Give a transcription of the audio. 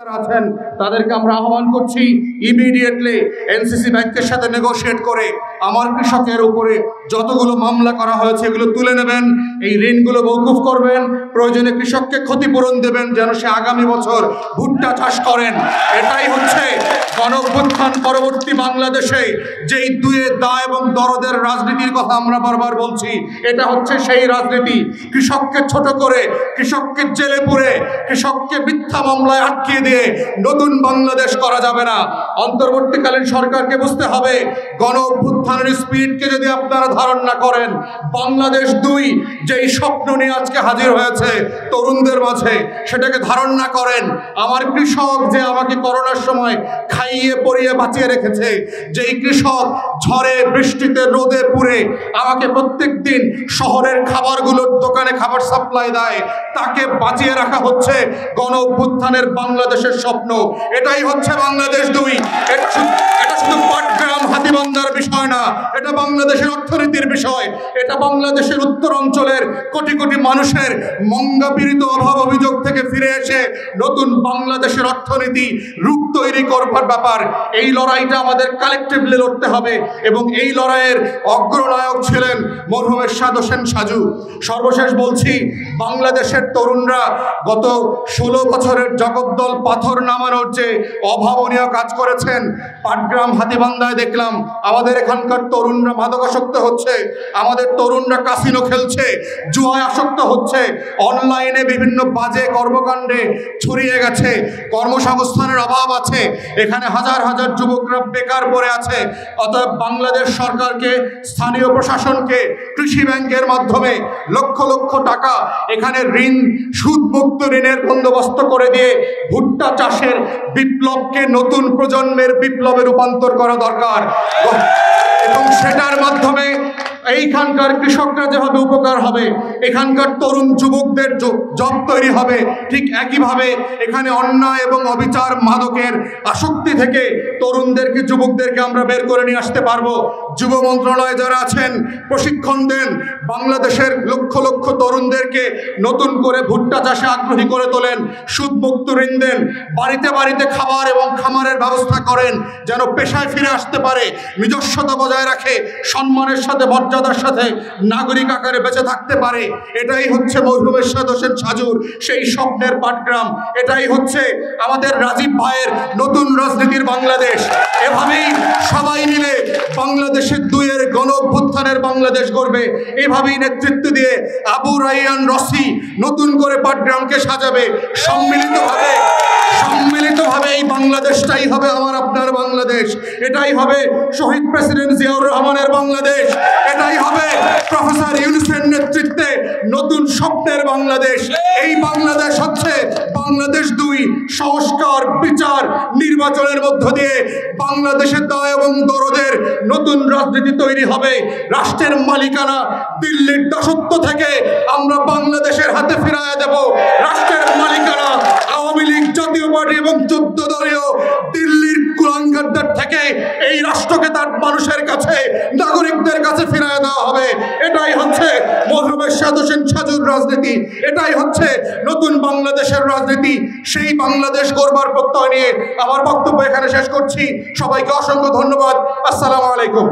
আছেন তাদেরকে আমরা আহ্বান করছি ইমিডিয়েটলি এনসিসি ব্যাংকের সাথে নেগোশিয়েট করে আমার কৃষকের উপরে যতগুলো মামলা করা হয়েছে এগুলো তুলে নেবেন, এই ঋণগুলো মওকুফ করবেন, প্রয়োজনে কৃষককে ক্ষতিপূরণ দেবেন যেন সে আগামী বছর ভুট্টা চাষ করেন। এটাই হচ্ছে গণঅভ্যুত্থান পরবর্তী বাংলাদেশে যেই দুয়ে দা এবং দরদের রাজনীতির কথা আমরা বারবার বলছি, এটা হচ্ছে সেই রাজনীতি। কৃষককে ছোট করে, কৃষককে জেলে পুরে, কৃষককে মিথ্যা মামলায় আটকিয়ে দিয়ে নতুন বাংলাদেশ করা যাবে না। অন্তর্বর্তীকালীন সরকারকে বুঝতে হবে, গণ অভ্যুত্থানের স্পিরিটকে যদি আপনারা ধারণ না করেন, বাংলাদেশ ২ যেই স্বপ্ন নিয়ে আজকে হাজির হয়েছে তরুণদের মাঝে, সেটাকে ধারণ না করেন, আমার কৃষক যে আমাকে করোনার সময় খাইয়ে পরিয়ে বাঁচিয়ে রেখেছে, যেই কৃষক ঝড়ে বৃষ্টিতে রোদে পুড়ে আমাকে প্রত্যেক দিন শহরের খাবারগুলোর দোকানে খাবার সাপ্লাই দেয়, তাকে বাঁচিয়ে রাখা হচ্ছে গণ অভ্যুত্থানের বাংলাদেশের স্বপ্ন। এটাই হচ্ছে বাংলাদেশ ২। এটা শুধু পাটগ্রাম হাতীবান্ধার বিষয় না, এটা বাংলাদেশের অর্থনীতির বিষয়, এটা বাংলাদেশের উত্তর অঞ্চলের কোটি কোটি মানুষের মঙ্গাপীড়িত অভাব অভিযোগ থেকে ফিরে এসে নতুন বাংলাদেশের অর্থনীতি রূপ তৈরি করবার ব্যাপার। এই লড়াইটা আমাদের কালেকটিভলি লড়তে হবে এবং এই লড়াইয়ের অগ্রনায়ক ছিলেন মরহুম এরশাদ হোসেন সাজু। সর্বশেষ বলছি, বাংলাদেশের তরুণরা গত ১৬ বছরের জগদ্দল পাথর নামানোর যে অভাবনীয় কাজ করেছেন, পাটগ্রাম হাতীবান্ধায় দেখলাম আমাদের এখানকার তরুণরা মাদকাসক্ত হচ্ছে, আমাদের তরুণরা কাসিনো খেলছে, জুয়ায় আসক্ত হচ্ছে, অনলাইনে বিভিন্ন বাজে কর্মকাণ্ডে ছড়িয়ে গেছে, কর্মসংস্থানের অভাব আছে, এখানে হাজার হাজার যুবকরা বেকার পড়ে আছে। অতএব বাংলাদেশ সরকারকে, স্থানীয় প্রশাসনকে কৃষি ব্যাংকের মাধ্যমে লক্ষ লক্ষ টাকা এখানে ঋণ, সুদমুক্ত ঋণের বন্দোবস্ত করে দিয়ে ভুট্টা চাষের বিপ্লবকে নতুন প্রজন্মের বিপ্লবে রূপান্তর করা দরকার এবং সেটার মাধ্যমে এইখানকার কৃষকরা যেভাবে উপকার হবে, এখানকার তরুণ যুবকদের জব তৈরি হবে, ঠিক একইভাবে এখানে অন্যায় এবং অবিচার মাদকের আসক্তি থেকে তরুণদেরকে, যুবকদেরকে আমরা বের করে নিয়ে আসতে পারবো। যুব মন্ত্রণালয়ে যারা আছেন প্রশিক্ষণ দেন, বাংলাদেশের লক্ষ লক্ষ তরুণদেরকে নতুন করে ভুট্টা চাষে আগ্রহী করে তোলেন, সুদমুক্ত ঋণ দেন, বাড়িতে বাড়িতে খাবার এবং খামারের ব্যবস্থা করেন যেন পেশায় ফিরে আসতে পারে, নিজস্বতা বজায় রাখে, সম্মানের সাথে মর্যাদার সাথে নাগরিক আকারে বেঁচে থাকতে পারে। এটাই হচ্ছে মরহুম এরশাদ হোসেন সাজুর সেই স্বপ্নের পাটগ্রাম, এটাই হচ্ছে আমাদের রাজীব ভাইয়ের নতুন রাজনীতির বাংলাদেশ। এভাবেই সবাই মিলে বাংলাদেশের ২-এর গণ অভ্যুত্থানের বাংলাদেশ গড়বে। এভাবেই নেতৃত্ব দিয়ে আবু রাইয়ান রসি নতুন করে পাটগ্রামকে সাজাবে। সম্মিলিতভাবে এই বাংলাদেশটাই হবে আমার আপনার বাংলাদেশ, এটাই হবে শহীদ প্রেসিডেন্ট জিয়াউর রহমানের বাংলাদেশ, এটাই হবে প্রফেসর ইউনূসের নেতৃত্বে নতুন স্বপ্নের বাংলাদেশ। এই বাংলাদেশ হচ্ছে বাংলাদেশ ২। সংস্কার, বিচার, নির্বাচনের মধ্য দিয়ে বাংলাদেশের দয়া এবং দরদের নতুন রাজনীতি তৈরি হবে। রাষ্ট্রের মালিকানা দিল্লির দাসত্ব থেকে আমরা বাংলাদেশের হাতে ফিরিয়ে দেব। রাষ্ট্রের মালিকানা আওয়ামী লীগ, জাতীয় পার্টি এবং ১৪ দলীয় দিল্লির কুলাঙ্গারদের থেকে এই রাষ্ট্রকে তার মানুষের কাছে, নাগরিকদের কাছে ফিরিয়ে দেওয়া হবে। এটাই হচ্ছে মরহুম এরশাদ হোসেন সাজুর রাজনীতি, এটাই হচ্ছে নতুন বাংলাদেশের রাজনীতি। সেই বাংলাদেশ গড়বার প্রত্যয় নিয়ে আমার বক্তব্য এখানে শেষ করছি। সবাইকে অসংখ্য ধন্যবাদ। আসসালামু আলাইকুম।